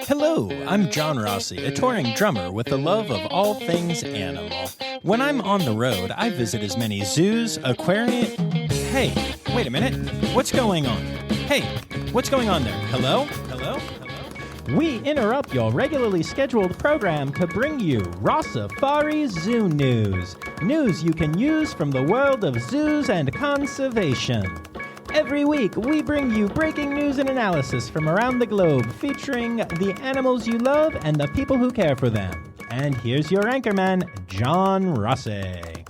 Hello, I'm John Rossi, a touring drummer with a love of all things animal. When I'm on the road, I visit as many zoos, aquariums... Hey, wait a minute. What's going on? Hey, what's going on there? Hello? Hello? Hello? We interrupt your regularly scheduled program to bring you Rossifari Zoo news. News you can use from the world of zoos and conservation. Every week, we bring you breaking news and analysis from around the globe, featuring the animals you love and the people who care for them. And here's your anchorman, John Rossi.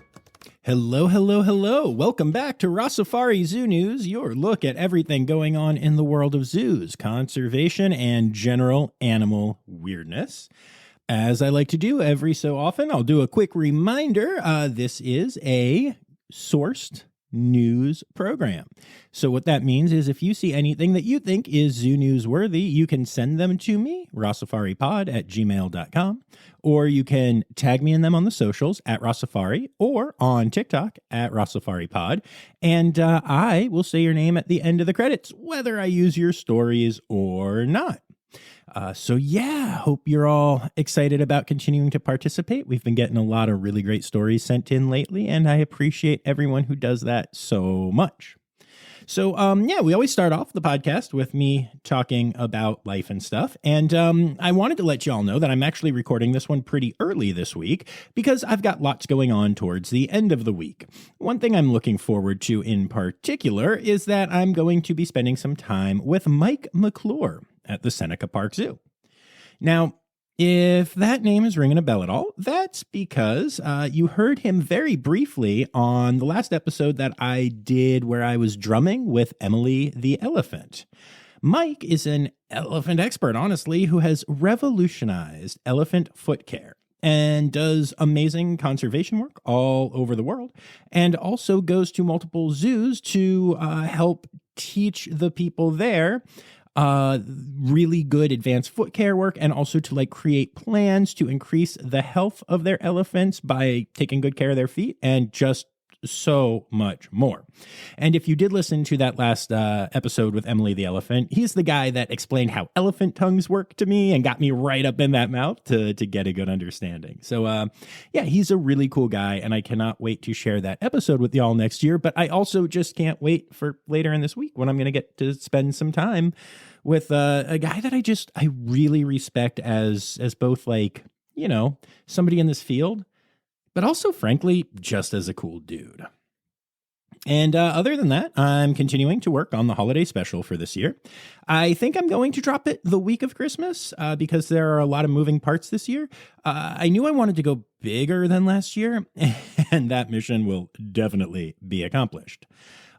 Hello, hello, hello. Welcome back to Rossifari Zoo News, your look at everything going on in the world of zoos, conservation, and general animal weirdness. As I like to do every so often, I'll do a quick reminder. This is a sourced news program. So what that means is if you see anything that you think is zoo news worthy, you can send them to me, rossifaripod@gmail.com, or you can tag me in them on the socials at Rossifari or on TikTok at RossifariPod, and I will say your name at the end of the credits, whether I use your stories or not. So yeah, hope you're all excited about continuing to participate. We've been getting a lot of really great stories sent in lately, and I appreciate everyone who does that so much. So, we always start off the podcast with me talking about life and stuff. And I wanted to let you all know that I'm actually recording this one pretty early this week because I've got lots going on towards the end of the week. One thing I'm looking forward to in particular is that I'm going to be spending some time with Mike McClure at the Cincinnati Park Zoo. Now, if that name is ringing a bell at all, that's because you heard him very briefly on the last episode that I did where I was drumming with Emily the elephant. Mike is an elephant expert, honestly, who has revolutionized elephant foot care and does amazing conservation work all over the world, and also goes to multiple zoos to help teach the people there really good advanced foot care work, and also to create plans to increase the health of their elephants by taking good care of their feet, and just so much more. And if you did listen to that last episode with Emily the elephant, he's the guy that explained how elephant tongues work to me and got me right up in that mouth to get a good understanding. So he's a really cool guy, and I cannot wait to share that episode with y'all next year. But I also just can't wait for later in this week when I'm going to get to spend some time with a guy that I really respect as both somebody in this field, but also, frankly, just as a cool dude. And other than that, I'm continuing to work on the holiday special for this year. I think I'm going to drop it the week of Christmas because there are a lot of moving parts this year. I knew I wanted to go bigger than last year, and that mission will definitely be accomplished.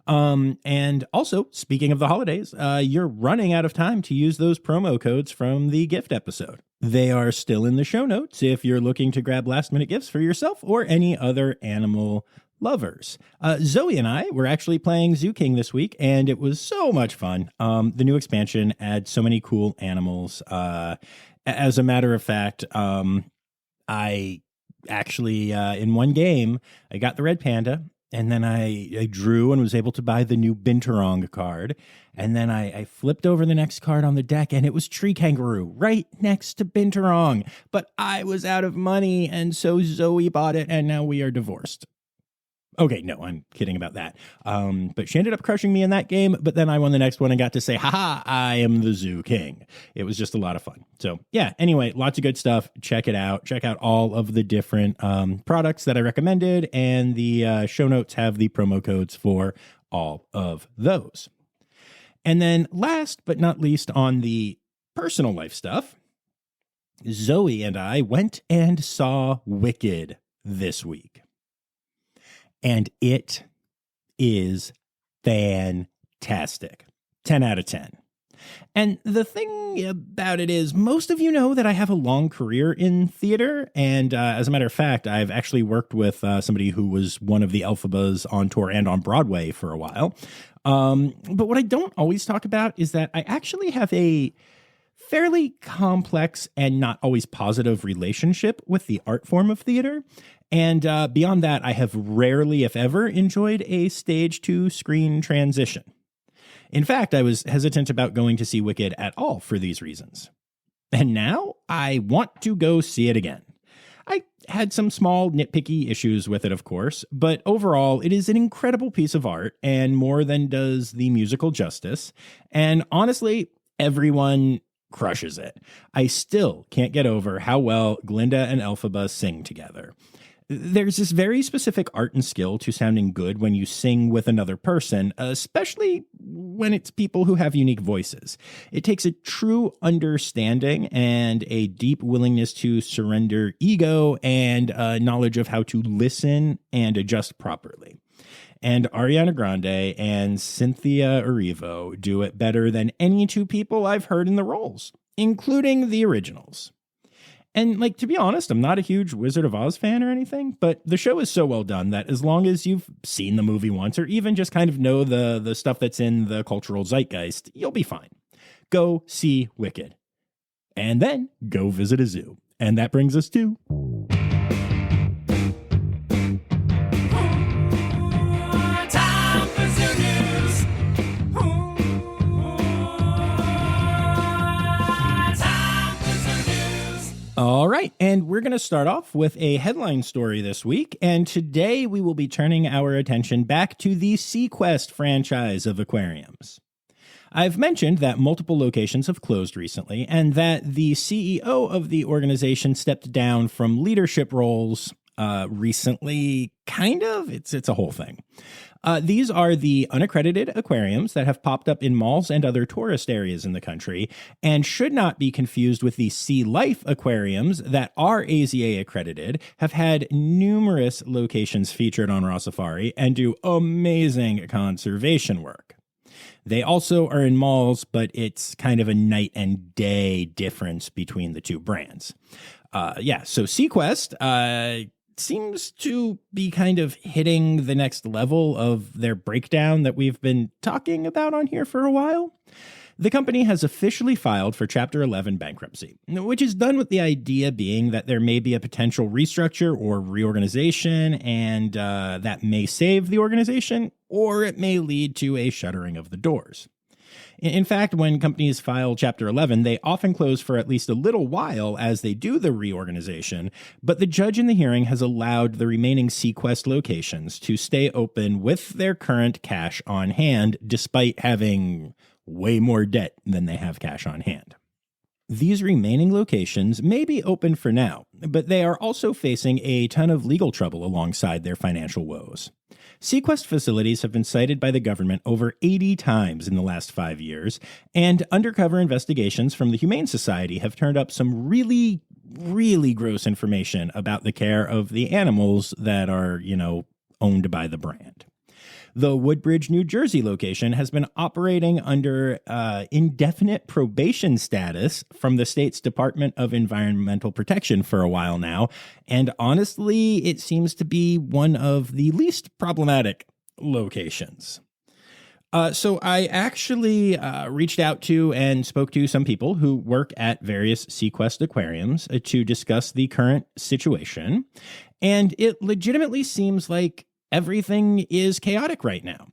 And also, speaking of the holidays, you're running out of time to use those promo codes from the gift episode. They are still in the show notes if you're looking to grab last-minute gifts for yourself or any other animal lovers. Zoe and I were actually playing Zoo King this week, and it was so much fun. The new expansion adds so many cool animals. As a matter of fact, I actually, in one game, I got the red panda, and then I drew and was able to buy the new Binturong card. And then I flipped over the next card on the deck, and it was Tree Kangaroo right next to Binturong. But I was out of money, and so Zoe bought it, and now we are divorced. Okay, no, I'm kidding about that. But she ended up crushing me in that game, but then I won the next one and got to say, haha, I am the Zoo King. It was just a lot of fun. So yeah, anyway, lots of good stuff. Check it out. Check out all of the different products that I recommended, and the show notes have the promo codes for all of those. And then last but not least on the personal life stuff, Zoe and I went and saw Wicked this week. And it is fantastic. 10 out of 10. And the thing about it is, most of you know that I have a long career in theater. And as a matter of fact, I've actually worked with somebody who was one of the Elphabas on tour and on Broadway for a while. But what I don't always talk about is that I actually have a fairly complex and not always positive relationship with the art form of theater. And beyond that, I have rarely, if ever, enjoyed a stage to screen transition. In fact, I was hesitant about going to see Wicked at all for these reasons. And now I want to go see it again. I had some small nitpicky issues with it, of course, but overall, it is an incredible piece of art and more than does the musical justice. And honestly, everyone crushes it. I still can't get over how well Glinda and Elphaba sing together. There's this very specific art and skill to sounding good when you sing with another person, especially when it's people who have unique voices. It takes a true understanding and a deep willingness to surrender ego and knowledge of how to listen and adjust properly. And Ariana Grande and Cynthia Erivo do it better than any two people I've heard in the roles, including the originals. And, to be honest, I'm not a huge Wizard of Oz fan or anything, but the show is so well done that as long as you've seen the movie once or even just kind of know the stuff that's in the cultural zeitgeist, you'll be fine. Go see Wicked. And then go visit a zoo. And that brings us to... All right, and we're going to start off with a headline story this week, and today we will be turning our attention back to the SeaQuest franchise of aquariums. I've mentioned that multiple locations have closed recently, and that the CEO of the organization stepped down from leadership roles recently, kind of. It's a whole thing. These are the unaccredited aquariums that have popped up in malls and other tourist areas in the country and should not be confused with the Sea Life aquariums that are AZA accredited, have had numerous locations featured on Rossifari, and do amazing conservation work. They also are in malls, but it's kind of a night and day difference between the two brands. So SeaQuest seems to be kind of hitting the next level of their breakdown that we've been talking about on here for a while. The company has officially filed for Chapter 11 bankruptcy, which is done with the idea being that there may be a potential restructure or reorganization, and that may save the organization, or it may lead to a shuttering of the doors. In fact, when companies file Chapter 11, they often close for at least a little while as they do the reorganization, but the judge in the hearing has allowed the remaining SeaQuest locations to stay open with their current cash on hand, despite having way more debt than they have cash on hand. These remaining locations may be open for now, but they are also facing a ton of legal trouble alongside their financial woes. SeaQuest facilities have been cited by the government over 80 times in the last 5 years, and undercover investigations from the Humane Society have turned up some really, really gross information about the care of the animals that are, owned by the brand. The Woodbridge, New Jersey location has been operating under indefinite probation status from the state's Department of Environmental Protection for a while now, and honestly, it seems to be one of the least problematic locations. So I actually reached out to and spoke to some people who work at various SeaQuest aquariums to discuss the current situation, and it legitimately seems like everything is chaotic right now.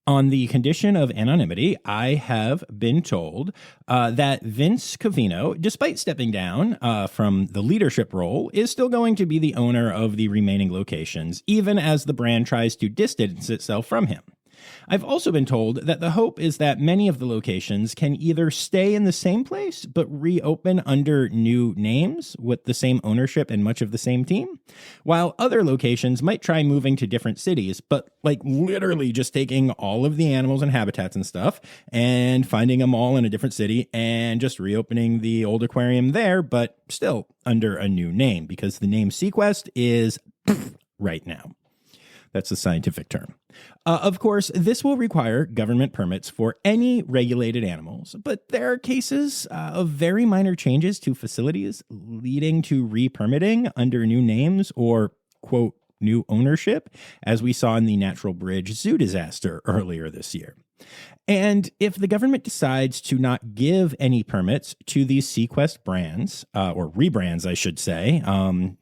On the condition of anonymity, I have been told that Vince Covino, despite stepping down from the leadership role, is still going to be the owner of the remaining locations, even as the brand tries to distance itself from him. I've also been told that the hope is that many of the locations can either stay in the same place but reopen under new names with the same ownership and much of the same team, while other locations might try moving to different cities, but literally just taking all of the animals and habitats and stuff and finding them all in a different city and just reopening the old aquarium there, but still under a new name, because the name SeaQuest is right now. That's the scientific term. Of course, this will require government permits for any regulated animals, but there are cases of very minor changes to facilities leading to re-permitting under new names or, quote, new ownership, as we saw in the Natural Bridge Zoo disaster earlier this year. And if the government decides to not give any permits to these SeaQuest brands, or rebrands, I should say,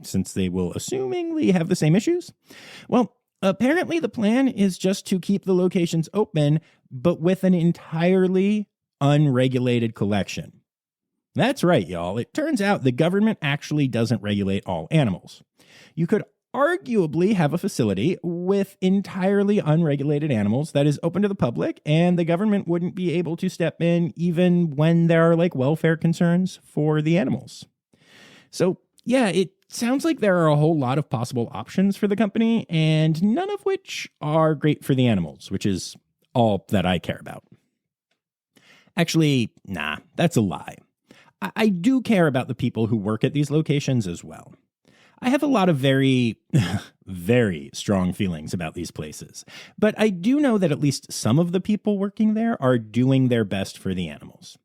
since they will assumingly have the same issues, well, apparently the plan is just to keep the locations open, but with an entirely unregulated collection. That's right, y'all. It turns out the government actually doesn't regulate all animals. You could arguably have a facility with entirely unregulated animals that is open to the public, and the government wouldn't be able to step in even when there are welfare concerns for the animals. So, yeah, it sounds like there are a whole lot of possible options for the company, and none of which are great for the animals, which is all that I care about. Actually, nah, that's a lie. I do care about the people who work at these locations as well. I have a lot of very, very strong feelings about these places, but I do know that at least some of the people working there are doing their best for the animals.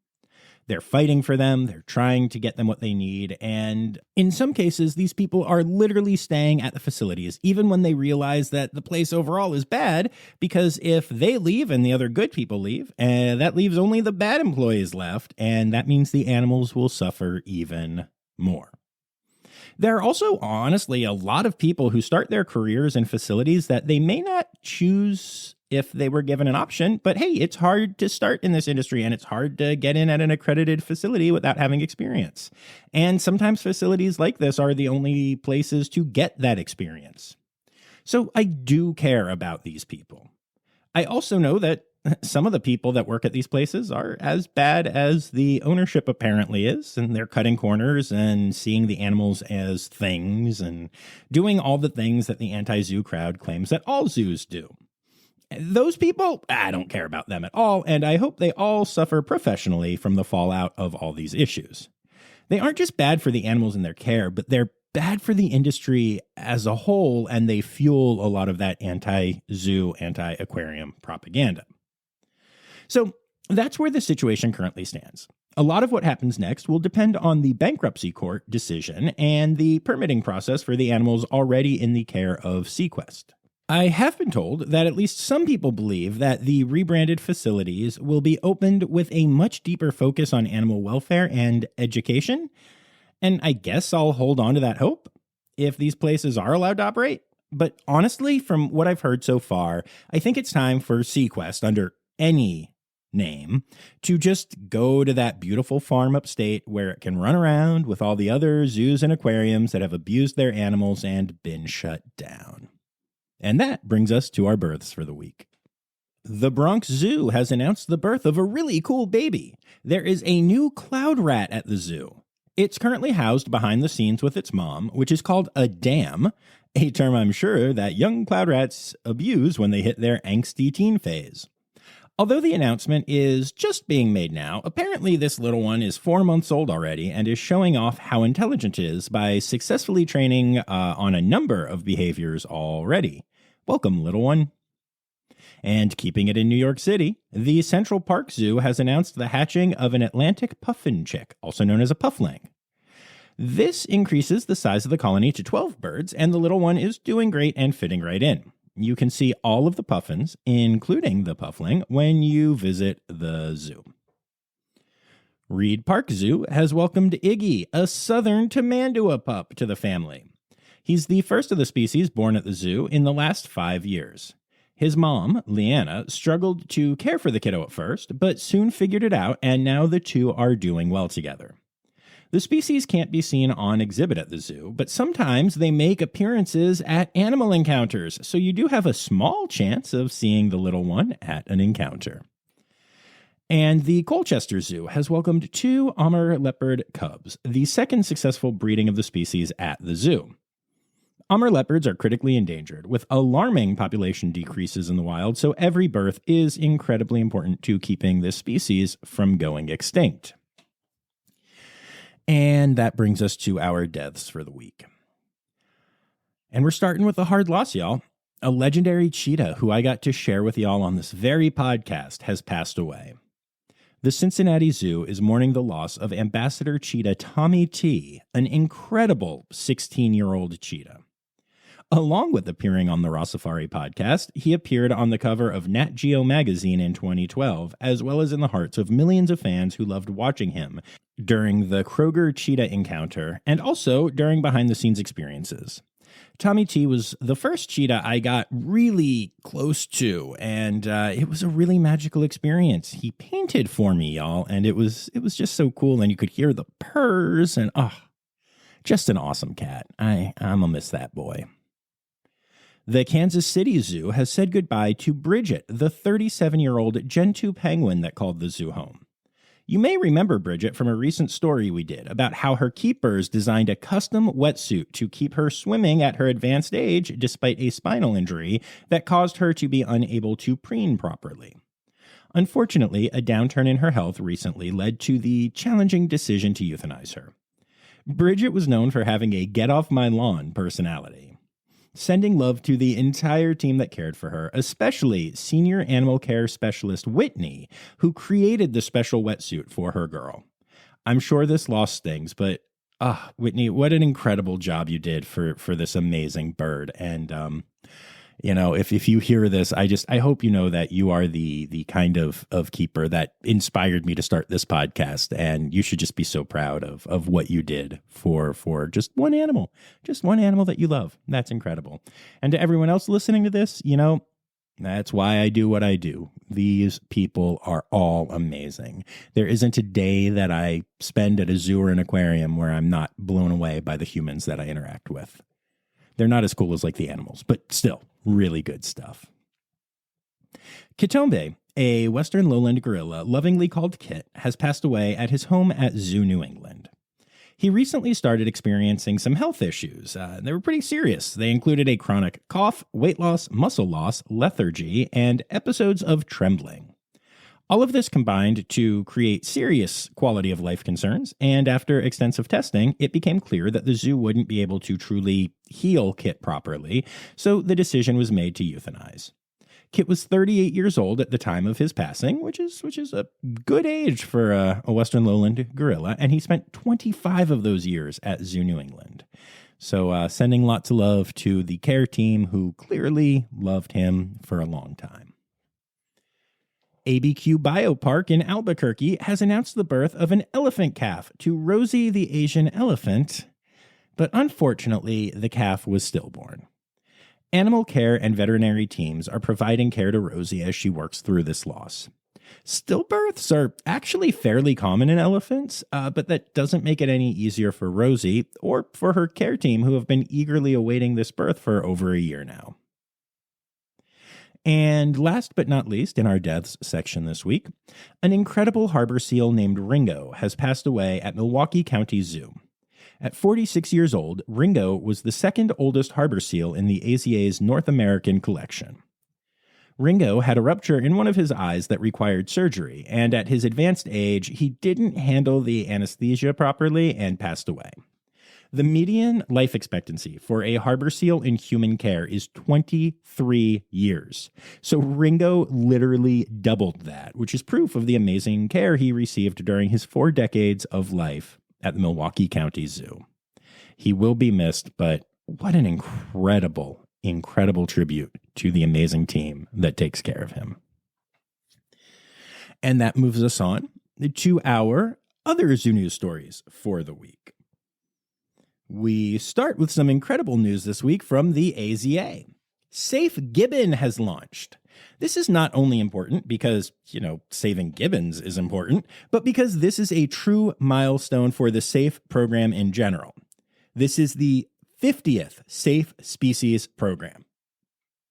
They're fighting for them, they're trying to get them what they need, and in some cases, these people are literally staying at the facilities, even when they realize that the place overall is bad, because if they leave and the other good people leave, that leaves only the bad employees left, and that means the animals will suffer even more. There are also, honestly, a lot of people who start their careers in facilities that they may not choose if they were given an option, but hey, it's hard to start in this industry and it's hard to get in at an accredited facility without having experience. And sometimes facilities like this are the only places to get that experience. So I do care about these people. I also know that some of the people that work at these places are as bad as the ownership apparently is, and they're cutting corners and seeing the animals as things and doing all the things that the anti-zoo crowd claims that all zoos do. Those people, I don't care about them at all, and I hope they all suffer professionally from the fallout of all these issues. They aren't just bad for the animals in their care, but they're bad for the industry as a whole, and they fuel a lot of that anti-zoo, anti-aquarium propaganda. So that's where the situation currently stands. A lot of what happens next will depend on the bankruptcy court decision and the permitting process for the animals already in the care of SeaQuest. I have been told that at least some people believe that the rebranded facilities will be opened with a much deeper focus on animal welfare and education, and I guess I'll hold on to that hope if these places are allowed to operate. But honestly, from what I've heard so far, I think it's time for SeaQuest, under any name, to just go to that beautiful farm upstate where it can run around with all the other zoos and aquariums that have abused their animals and been shut down. And that brings us to our births for the week. The Bronx Zoo has announced the birth of a really cool baby. There is a new cloud rat at the zoo. It's currently housed behind the scenes with its mom, which is called a dam, a term I'm sure that young cloud rats abuse when they hit their angsty teen phase. Although the announcement is just being made now, apparently this little one is 4 months old already and is showing off how intelligent it is by successfully training on a number of behaviors already. Welcome, little one. And keeping it in New York City, the Central Park Zoo has announced the hatching of an Atlantic puffin chick, also known as a puffling. This increases the size of the colony to 12 birds, and the little one is doing great and fitting right in. You can see all of the puffins, including the puffling, when you visit the zoo. Reid Park Zoo has welcomed Iggy, a southern Tamandua pup, to the family. He's the first of the species born at the zoo in the last 5 years. His mom, Leanna, struggled to care for the kiddo at first, but soon figured it out, and now the two are doing well together. The species can't be seen on exhibit at the zoo, but sometimes they make appearances at animal encounters, so you do have a small chance of seeing the little one at an encounter. And the Colchester Zoo has welcomed 2 Amur leopard cubs, the second successful breeding of the species at the zoo. Amur leopards are critically endangered, with alarming population decreases in the wild, so every birth is incredibly important to keeping this species from going extinct. And that brings us to our deaths for the week. And we're starting with a hard loss, y'all. A legendary cheetah who I got to share with y'all on this very podcast has passed away. The Cincinnati Zoo is mourning the loss of ambassador cheetah Tommy T, an incredible 16-year-old cheetah. Along with appearing on the Rossifari podcast, he appeared on the cover of Nat Geo magazine in 2012, as well as in the hearts of millions of fans who loved watching him during the Kroger cheetah encounter and also during behind-the-scenes experiences. Tommy T was the first cheetah I got really close to, and it was a really magical experience. He painted for me, y'all, and it was just so cool, and you could hear the purrs, and just an awesome cat. I'm gonna miss that boy. The Kansas City Zoo has said goodbye to Bridget, the 37-year-old Gen 2 penguin that called the zoo home. You may remember Bridget from a recent story we did about how her keepers designed a custom wetsuit to keep her swimming at her advanced age despite a spinal injury that caused her to be unable to preen properly. Unfortunately, a downturn in her health recently led to the challenging decision to euthanize her. Bridget was known for having a get-off-my-lawn personality. Sending love to the entire team that cared for her, especially senior animal care specialist Whitney, who created the special wetsuit for her girl. I'm sure this loss stings, but Whitney, what an incredible job you did for this amazing bird. And if you hear this, I hope you know that you are the kind of keeper that inspired me to start this podcast, and you should just be so proud of what you did for just one animal that you love. That's incredible. And to everyone else listening to this, that's why I do what I do. These people are all amazing. There isn't a day that I spend at a zoo or an aquarium where I'm not blown away by the humans that I interact with. They're not as cool as like the animals, but still really good stuff. Kitombe, a western lowland gorilla lovingly called Kit, has passed away at his home at Zoo New England. He recently started experiencing some health issues. They were pretty serious. They included a chronic cough, weight loss, muscle loss, lethargy, and episodes of trembling. All of this combined to create serious quality of life concerns, and after extensive testing, it became clear that the zoo wouldn't be able to truly heal Kit properly, so the decision was made to euthanize. Kit was 38 years old at the time of his passing, which is a good age for a western lowland gorilla, and he spent 25 of those years at Zoo New England. So sending lots of love to the care team who clearly loved him for a long time. ABQ BioPark in Albuquerque has announced the birth of an elephant calf to Rosie the Asian elephant, but unfortunately, the calf was stillborn. Animal care and veterinary teams are providing care to Rosie as she works through this loss. Stillbirths are actually fairly common in elephants, but that doesn't make it any easier for Rosie or for her care team, who have been eagerly awaiting this birth for over a year now. And last but not least, in our deaths section this week, an incredible harbor seal named Ringo has passed away at Milwaukee County Zoo. At 46 years old, Ringo was the second oldest harbor seal in the AZA's North American collection. Ringo had a rupture in one of his eyes that required surgery, and at his advanced age, he didn't handle the anesthesia properly and passed away. The median life expectancy for a harbor seal in human care is 23 years. So Ringo literally doubled that, which is proof of the amazing care he received during his 4 decades of life at the Milwaukee County Zoo. He will be missed, but what an incredible tribute to the amazing team that takes care of him. And that moves us on to our other zoo news stories for the week. We start with some incredible news this week from the AZA. Safe Gibbon has launched. This is not only important because, saving gibbons is important, but because this is a true milestone for the SAFE program in general. This is the 50th SAFE species program.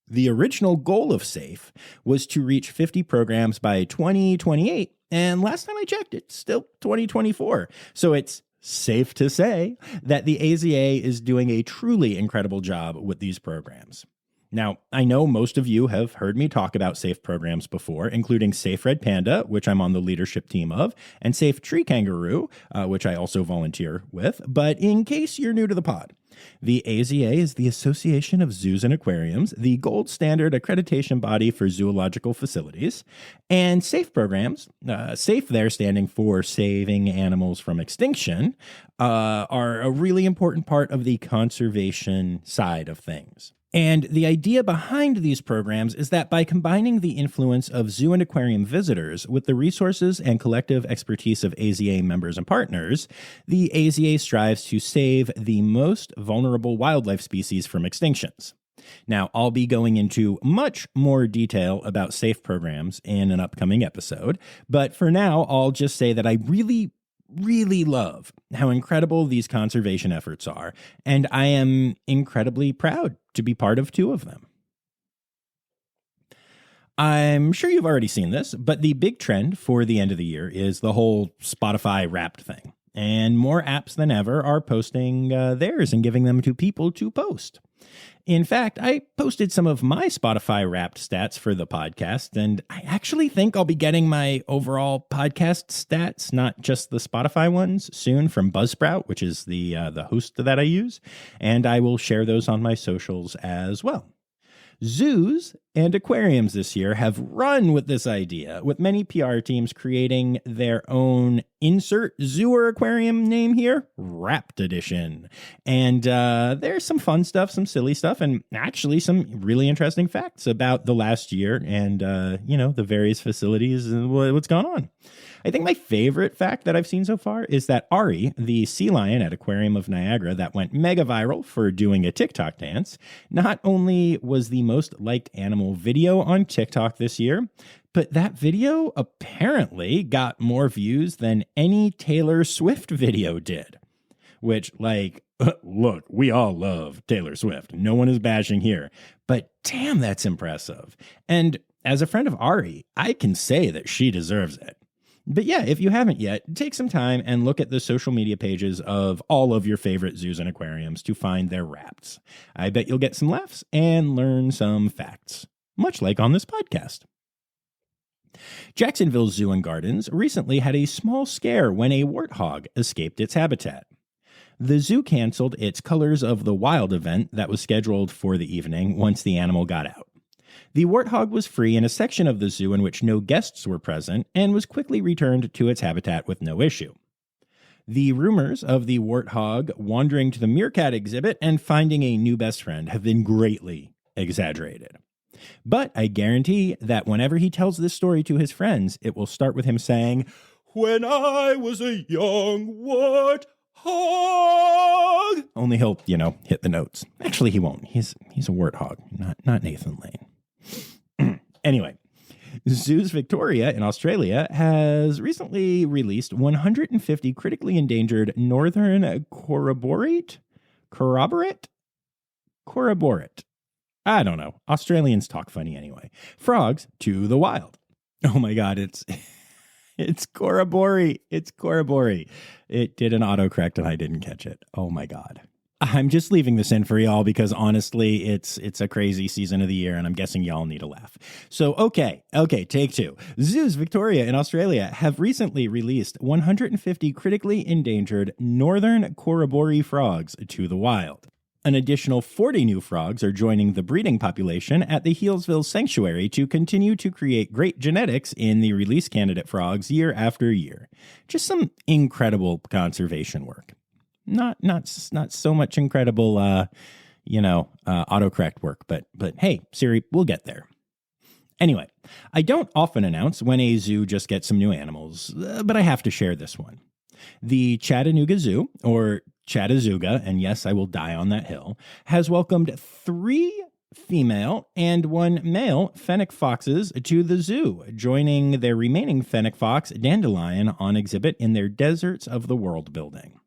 The original goal of SAFE was to reach 50 programs by 2028, and last time I checked, it's still 2024. So it's safe to say that the AZA is doing a truly incredible job with these programs. Now, I know most of you have heard me talk about SAFE programs before, including Safe Red Panda, which I'm on the leadership team of, and Safe Tree Kangaroo, which I also volunteer with. But in case you're new to the pod, the AZA is the Association of Zoos and Aquariums, the gold standard accreditation body for zoological facilities. And SAFE programs, SAFE there standing for Saving Animals from Extinction, are a really important part of the conservation side of things. And the idea behind these programs is that by combining the influence of zoo and aquarium visitors with the resources and collective expertise of AZA members and partners, the AZA strives to save the most vulnerable wildlife species from extinctions. Now, I'll be going into much more detail about SAFE programs in an upcoming episode, but for now, I'll just say that I really love how incredible these conservation efforts are, and I am incredibly proud to be part of 2 of them. I'm sure you've already seen this, but the big trend for the end of the year is the whole Spotify Wrapped thing, and more apps than ever are posting theirs and giving them to people to post. In fact, I posted some of my Spotify Wrapped stats for the podcast, and I actually think I'll be getting my overall podcast stats, not just the Spotify ones, soon from Buzzsprout, which is the host that I use, and I will share those on my socials as well. Zoos and aquariums this year have run with this idea, with many PR teams creating their own insert zoo or aquarium name here, Wrapped Edition. And there's some fun stuff, some silly stuff, and actually some really interesting facts about the last year and, the various facilities and what's gone on. I think my favorite fact that I've seen so far is that Ari, the sea lion at Aquarium of Niagara that went mega viral for doing a TikTok dance, not only was the most liked animal video on TikTok this year, but that video apparently got more views than any Taylor Swift video did. Which, look, we all love Taylor Swift. No one is bashing here. But damn, that's impressive. And as a friend of Ari, I can say that she deserves it. But yeah, if you haven't yet, take some time and look at the social media pages of all of your favorite zoos and aquariums to find their wraps. I bet you'll get some laughs and learn some facts, much like on this podcast. Jacksonville Zoo and Gardens recently had a small scare when a warthog escaped its habitat. The zoo canceled its Colors of the Wild event that was scheduled for the evening once the animal got out. The warthog was free in a section of the zoo in which no guests were present and was quickly returned to its habitat with no issue. The rumors of the warthog wandering to the meerkat exhibit and finding a new best friend have been greatly exaggerated. But I guarantee that whenever he tells this story to his friends, it will start with him saying, "When I was a young warthog." Only he'll, hit the notes. Actually, he won't. He's a warthog, not Nathan Lane. Anyway, Zoos Victoria in Australia has recently released 150 critically endangered northern corroborate. I don't know. Australians talk funny anyway. Frogs to the wild. Oh my God, it's corroborate. It's corroborate. It did an autocorrect and I didn't catch it. Oh my God. I'm just leaving this in for y'all because honestly, it's a crazy season of the year and I'm guessing y'all need a laugh. So, okay, take 2. Zoos Victoria in Australia have recently released 150 critically endangered northern corroboree frogs to the wild. An additional 40 new frogs are joining the breeding population at the Healesville Sanctuary to continue to create great genetics in the release candidate frogs year after year. Just some incredible conservation work. Not so much incredible, autocorrect work, but hey, Siri, we'll get there. Anyway, I don't often announce when a zoo just gets some new animals, but I have to share this one. The Chattanooga Zoo, or Chattanooga, and yes, I will die on that hill, has welcomed 3 female and 1 male fennec foxes to the zoo, joining their remaining fennec fox dandelion on exhibit in their Deserts of the World building.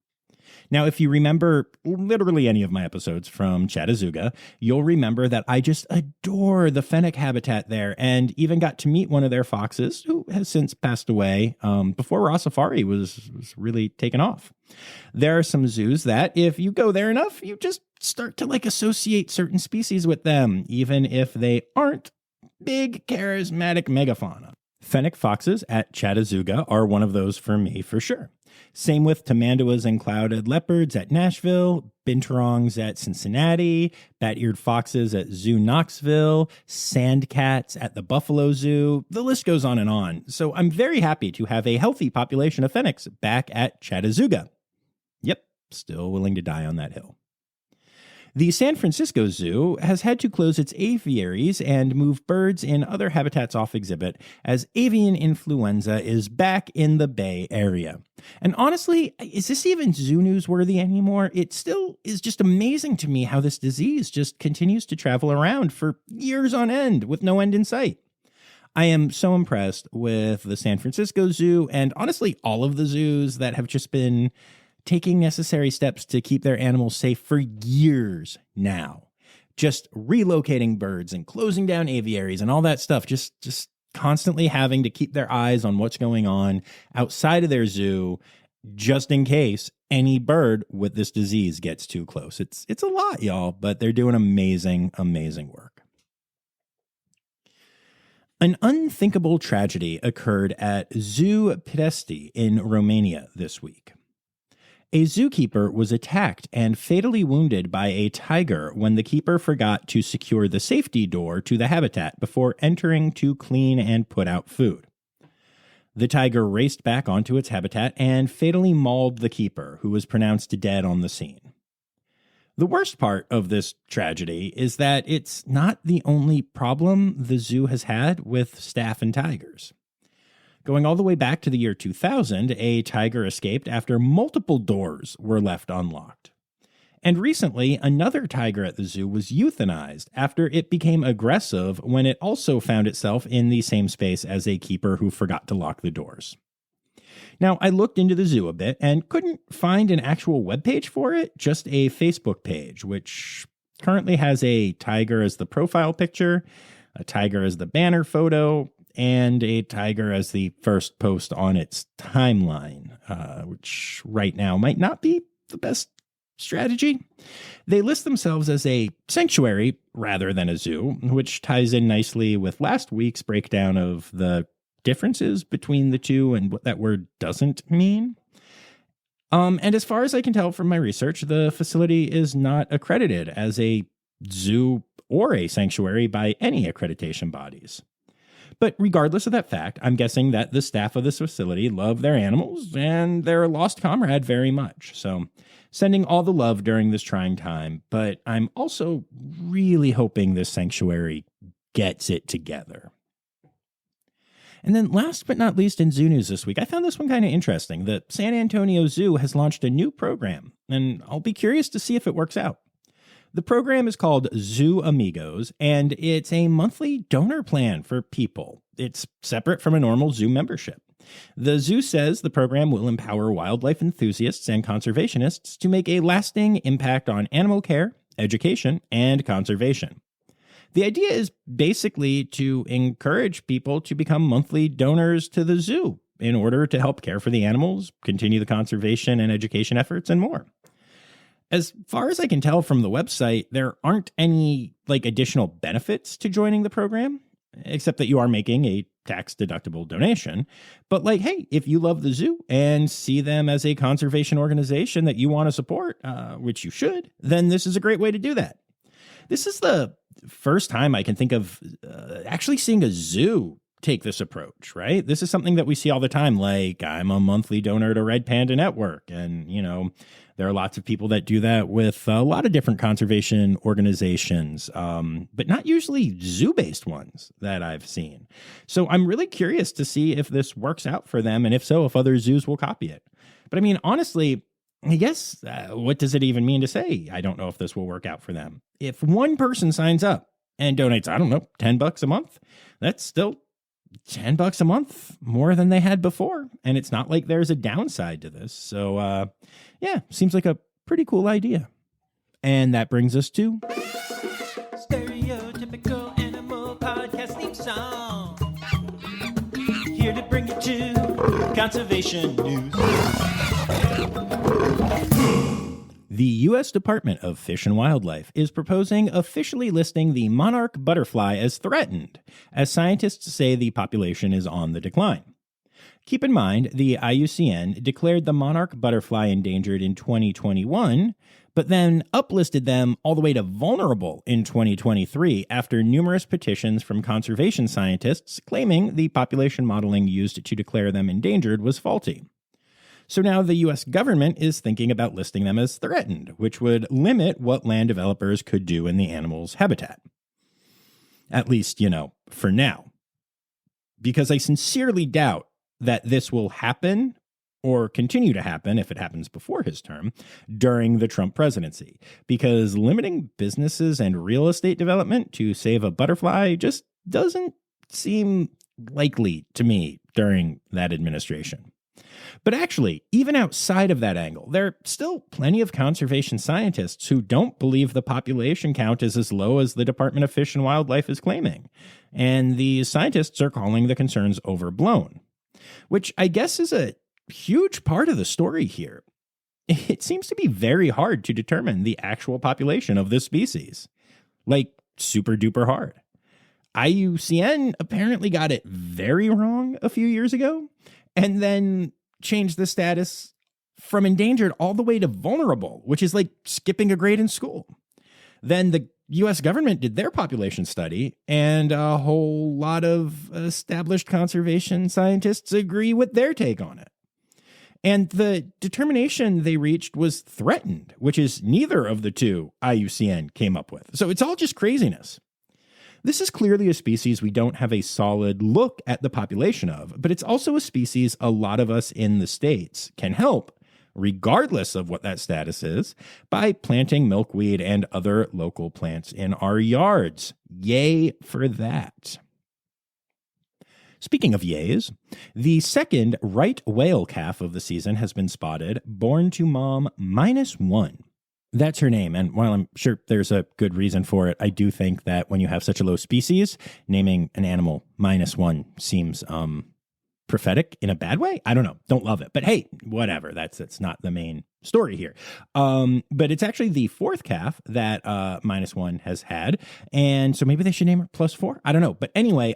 Now, if you remember literally any of my episodes from Chattanooga, you'll remember that I just adore the fennec habitat there and even got to meet one of their foxes who has since passed away before Rossifari was really taken off. There are some zoos that if you go there enough, you just start to associate certain species with them, even if they aren't big, charismatic megafauna. Fennec foxes at Chattanooga are one of those for me for sure. Same with tamanduas and clouded leopards at Nashville, binturongs at Cincinnati, bat-eared foxes at Zoo Knoxville, sandcats at the Buffalo Zoo. The list goes on and on. So I'm very happy to have a healthy population of fennecs back at Chattanooga. Yep, still willing to die on that hill. The San Francisco Zoo has had to close its aviaries and move birds in other habitats off exhibit as avian influenza is back in the Bay Area. And honestly, is this even zoo newsworthy anymore? It still is just amazing to me how this disease just continues to travel around for years on end with no end in sight. I am so impressed with the San Francisco Zoo and honestly all of the zoos that have just been taking necessary steps to keep their animals safe for years now. Just relocating birds and closing down aviaries and all that stuff. Just constantly having to keep their eyes on what's going on outside of their zoo just in case any bird with this disease gets too close. It's a lot, y'all, but they're doing amazing, amazing work. An unthinkable tragedy occurred at Zoo Pitesti in Romania this week. A zookeeper was attacked and fatally wounded by a tiger when the keeper forgot to secure the safety door to the habitat before entering to clean and put out food. The tiger raced back onto its habitat and fatally mauled the keeper, who was pronounced dead on the scene. The worst part of this tragedy is that it's not the only problem the zoo has had with staff and tigers. Going all the way back to the year 2000, a tiger escaped after multiple doors were left unlocked. And recently, another tiger at the zoo was euthanized after it became aggressive when it also found itself in the same space as a keeper who forgot to lock the doors. Now, I looked into the zoo a bit and couldn't find an actual webpage for it, just a Facebook page, which currently has a tiger as the profile picture, a tiger as the banner photo, and a tiger as the first post on its timeline, which right now might not be the best strategy. They list themselves as a sanctuary rather than a zoo, which ties in nicely with last week's breakdown of the differences between the two and what that word doesn't mean. And as far as I can tell from my research, the facility is not accredited as a zoo or a sanctuary by any accreditation bodies. But regardless of that fact, I'm guessing that the staff of this facility love their animals and their lost comrade very much. So sending all the love during this trying time, but I'm also really hoping this sanctuary gets it together. And then last but not least in zoo news this week, I found this one kind of interesting. The San Antonio Zoo has launched a new program, and I'll be curious to see if it works out. The program is called Zoo Amigos, and it's a monthly donor plan for people. It's separate from a normal zoo membership. The zoo says the program will empower wildlife enthusiasts and conservationists to make a lasting impact on animal care, education, and conservation. The idea is basically to encourage people to become monthly donors to the zoo in order to help care for the animals, continue the conservation and education efforts, and more. As far as I can tell from the website, there aren't any additional benefits to joining the program, except that you are making a tax-deductible donation. But hey, if you love the zoo and see them as a conservation organization that you want to support, which you should, then this is a great way to do that. This is the first time I can think of actually seeing a zoo take this approach, right? This is something that we see all the time, I'm a monthly donor to Red Panda Network, and, there are lots of people that do that with a lot of different conservation organizations, but not usually zoo-based ones that I've seen. So I'm really curious to see if this works out for them, and if so, if other zoos will copy it. But honestly, I guess, what does it even mean to say, I don't know if this will work out for them? If one person signs up and donates, $10 a month, that's still $10 a month more than they had before. And it's not like there's a downside to this. So, seems like a pretty cool idea. And that brings us to Stereotypical Animal Podcast theme song. Here to bring you to conservation news. The U.S. Department of Fish and Wildlife is proposing officially listing the monarch butterfly as threatened, as scientists say the population is on the decline. Keep in mind, the IUCN declared the monarch butterfly endangered in 2021, but then uplisted them all the way to vulnerable in 2023 after numerous petitions from conservation scientists claiming the population modeling used to declare them endangered was faulty. So now the US government is thinking about listing them as threatened, which would limit what land developers could do in the animal's habitat. At least, for now. Because I sincerely doubt that this will happen or continue to happen, if it happens before his term, during the Trump presidency. Because limiting businesses and real estate development to save a butterfly just doesn't seem likely to me during that administration. But actually, even outside of that angle, there are still plenty of conservation scientists who don't believe the population count is as low as the Department of Fish and Wildlife is claiming. And these scientists are calling the concerns overblown, which I guess is a huge part of the story here. It seems to be very hard to determine the actual population of this species. Like, super duper hard. IUCN apparently got it very wrong a few years ago, and then changed the status from endangered all the way to vulnerable, which is like skipping a grade in school. Then the US government did their population study, and a whole lot of established conservation scientists agree with their take on it. And the determination they reached was threatened, which is neither of the two IUCN came up with. So it's all just craziness. This is clearly a species we don't have a solid look at the population of, but it's also a species a lot of us in the States can help, regardless of what that status is, by planting milkweed and other local plants in our yards. Yay for that. Speaking of yays, the second right whale calf of the season has been spotted, born to mom -1. That's her name, and while I'm sure there's a good reason for it, I do think that when you have such a low species, naming an animal -1 seems prophetic in a bad way. I don't know. Don't love it. But hey, whatever. That's not the main story here. But it's actually the fourth calf that -1 has had. And so maybe they should name her +4. I don't know. But anyway,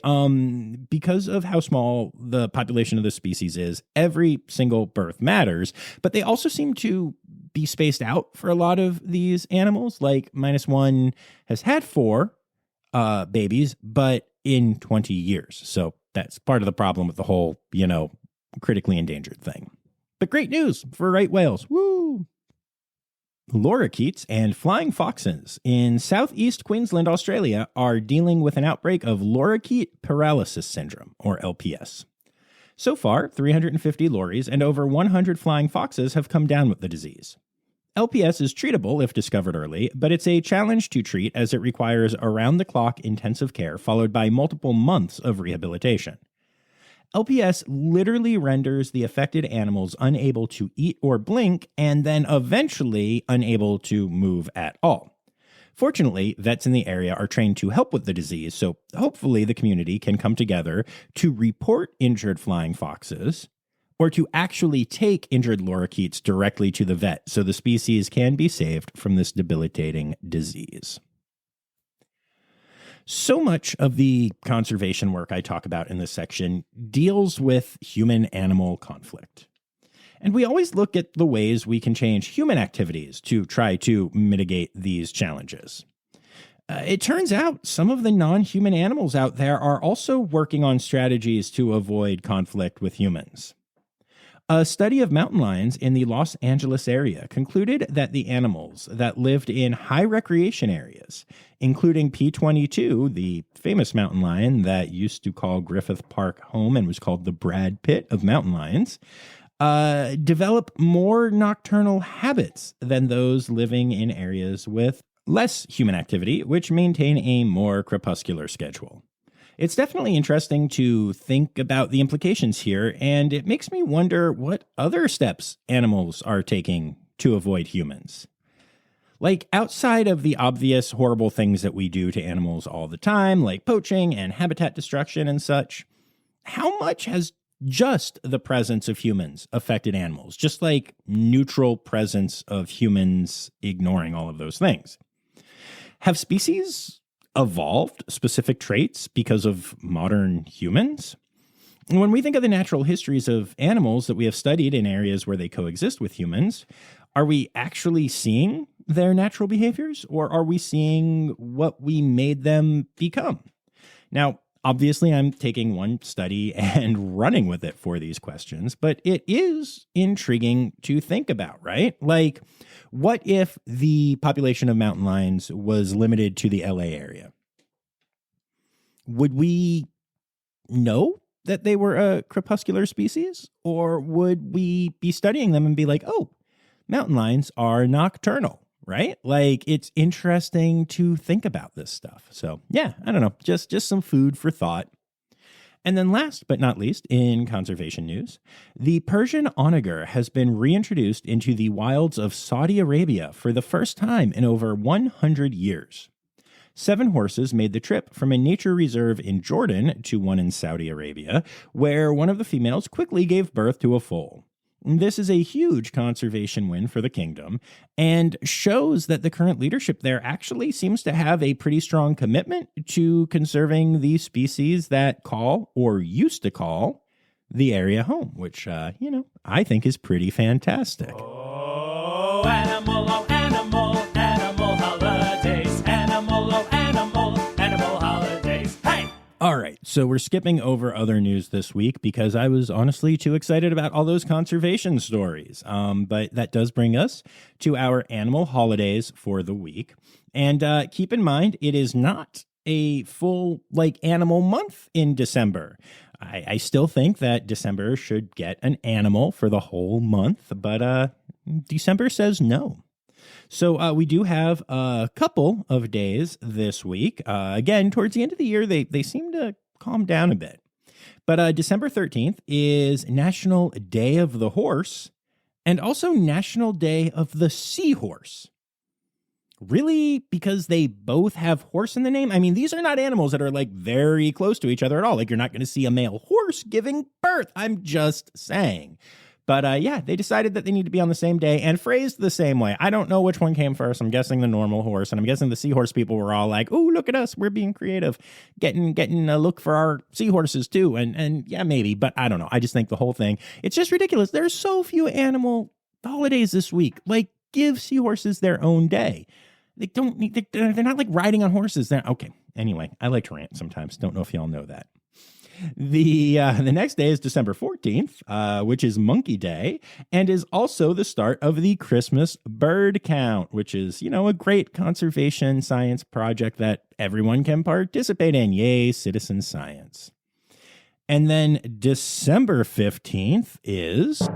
because of how small the population of the species is, every single birth matters. But they also seem to be spaced out for a lot of these animals. Like -1 has had 4 babies, but in 20 years. So that's part of the problem with the whole, critically endangered thing. But great news for right whales. Woo! Lorikeets and flying foxes in southeast Queensland, Australia, are dealing with an outbreak of lorikeet paralysis syndrome, or LPS. So far, 350 lories and over 100 flying foxes have come down with the disease. LPS is treatable if discovered early, but it's a challenge to treat as it requires around-the-clock intensive care followed by multiple months of rehabilitation. LPS literally renders the affected animals unable to eat or blink, and then eventually unable to move at all. Fortunately, vets in the area are trained to help with the disease, so hopefully the community can come together to report injured flying foxes, or to actually take injured lorikeets directly to the vet so the species can be saved from this debilitating disease. So much of the conservation work I talk about in this section deals with human-animal conflict. And we always look at the ways we can change human activities to try to mitigate these challenges. It turns out some of the non-human animals out there are also working on strategies to avoid conflict with humans. A study of mountain lions in the Los Angeles area concluded that the animals that lived in high recreation areas, including P22, the famous mountain lion that used to call Griffith Park home and was called the Brad Pitt of mountain lions, develop more nocturnal habits than those living in areas with less human activity, which maintain a more crepuscular schedule. It's definitely interesting to think about the implications here, and it makes me wonder what other steps animals are taking to avoid humans. Like, outside of the obvious horrible things that we do to animals all the time, like poaching and habitat destruction and such, how much has just the presence of humans affected animals? Just like neutral presence of humans ignoring all of those things. Have species evolved specific traits because of modern humans? When we think of the natural histories of animals that we have studied in areas where they coexist with humans, are we actually seeing their natural behaviors, or are we seeing what we made them become? Now, Obviously, I'm taking one study and running with it for these questions, but it is intriguing to think about, right? Like, what if the population of mountain lions was limited to the LA area? Would we know that they were a crepuscular species? Or would we be studying them and be like, oh, mountain lions are nocturnal, right? Like, it's interesting to think about this stuff. So yeah, I don't know, just some food for thought. And then last but not least, in conservation news, the Persian onager has been reintroduced into the wilds of Saudi Arabia for the first time in over 100 years. 7 horses made the trip from a nature reserve in Jordan to one in Saudi Arabia, where one of the females quickly gave birth to a foal. This is a huge conservation win for the kingdom and shows that the current leadership there actually seems to have a pretty strong commitment to conserving the species that call, or used to call, the area home, which, I think is pretty fantastic. Oh, animal holidays. Animal holidays. Hey! All right, so we're skipping over other news this week because I was honestly too excited about all those conservation stories. But that does bring us to our animal holidays for the week. And keep in mind, it is not a full, animal month in December. I still think that December should get an animal for the whole month, but December says no. So we do have a couple of days this week. Again, towards the end of the year, they seem to calm down a bit. But December 13th is National Day of the Horse and also National Day of the Seahorse. Really? Because they both have horse in the name? I mean, these are not animals that are very close to each other at all. You're not going to see a male horse giving birth. I'm just saying. But yeah, they decided that they need to be on the same day and phrased the same way. I don't know which one came first. I'm guessing the normal horse, and I'm guessing the seahorse people were all like, "Oh, look at us, we're being creative, getting a look for our seahorses too." And yeah, maybe, but I don't know. I just think the whole thing, it's just ridiculous. There's so few animal holidays this week. Give seahorses their own day. They don't need. They're not riding on horses. Okay. Anyway, I like to rant sometimes. Don't know if y'all know that. The next day is December 14th, which is Monkey Day, and is also the start of the Christmas bird count, which is, a great conservation science project that everyone can participate in. Yay, citizen science. And then December 15th is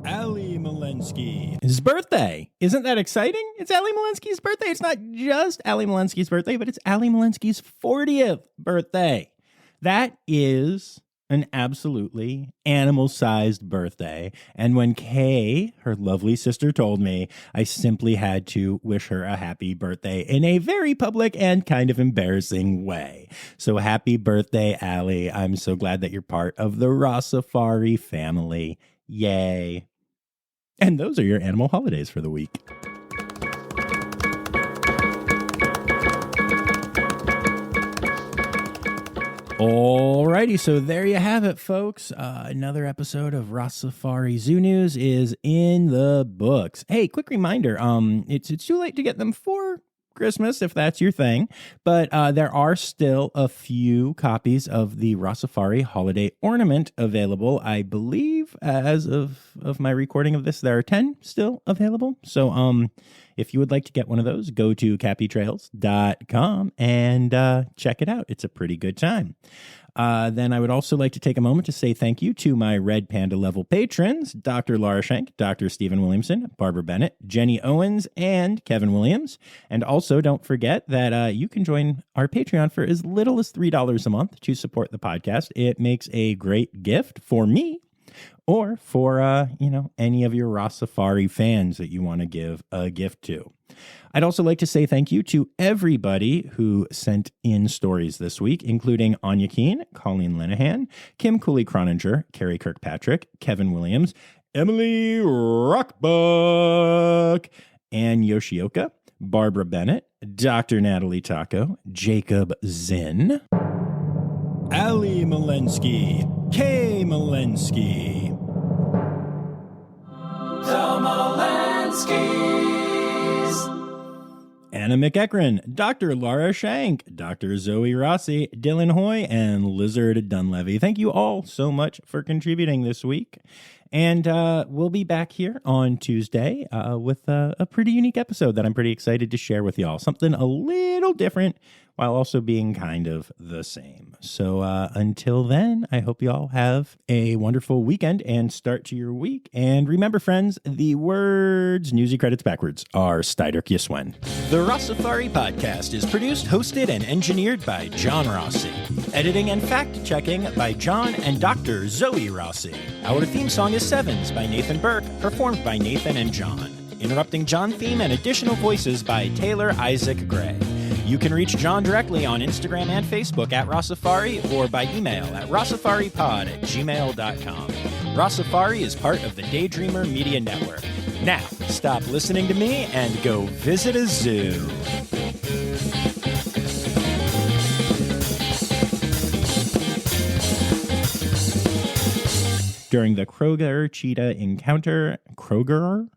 Ali Malensky's birthday. Isn't that exciting? It's Ali Malensky's birthday. It's not just Ali Malensky's birthday, but it's Ali Malensky's 40th birthday. That is an absolutely animal-sized birthday. And when Kay, her lovely sister, told me, I simply had to wish her a happy birthday in a very public and kind of embarrassing way. So happy birthday, Allie. I'm so glad that you're part of the Rossifari family. Yay. And those are your animal holidays for the week. Alrighty, so there you have it, folks. Another episode of Rossifari Zoo News is in the books. Hey, quick reminder, it's too late to get them for Christmas if that's your thing, but there are still a few copies of the Rossifari Holiday Ornament available. I believe as of my recording of this, there are 10 still available. So if you would like to get one of those, go to cappytrails.com and check it out. It's a pretty good time. Then I would also like to take a moment to say thank you to my Red Panda level patrons, Dr. Laura Schenk, Dr. Stephen Williamson, Barbara Bennett, Jenny Owens, and Kevin Williams. And also don't forget that you can join our Patreon for as little as $3 a month to support the podcast. It makes a great gift for me or for, any of your Rossifari fans that you want to give a gift to. I'd also like to say thank you to everybody who sent in stories this week, including Anya Keene, Colleen Linehan, Kim Cooley-Croninger, Carrie Kirkpatrick, Kevin Williams, Emily Rockbuck, Ann Yoshioka, Barbara Bennett, Dr. Natalie Taco, Jacob Zinn, Ali Malensky, Kay Malensky, The Malenskys. Anna McEachran, Dr. Laura Shank, Dr. Zoe Rossi, Dylan Hoy, and Lizard Dunlevy. Thank you all so much for contributing this week. And we'll be back here on Tuesday with a pretty unique episode that I'm pretty excited to share with y'all. Something a little different while also being kind of the same. So until then, I hope y'all have a wonderful weekend and start to your week. And remember, friends, the words newsy credits backwards are Steiderk Yiswen. The Rossifari podcast is produced, hosted, and engineered by John Rossi. Editing and fact-checking by John and Dr. Zoe Rossi. Our theme song is Sevens by Nathan Burke, performed by Nathan and John. Interrupting John theme and additional voices by Taylor Isaac Gray. You can reach John directly on Instagram and Facebook at Rossifari or by email at rossifaripod@gmail.com. Rossifari is part of the Daydreamer Media Network. Now, stop listening to me and go visit a zoo. During the Kroger cheetah encounter, Kroger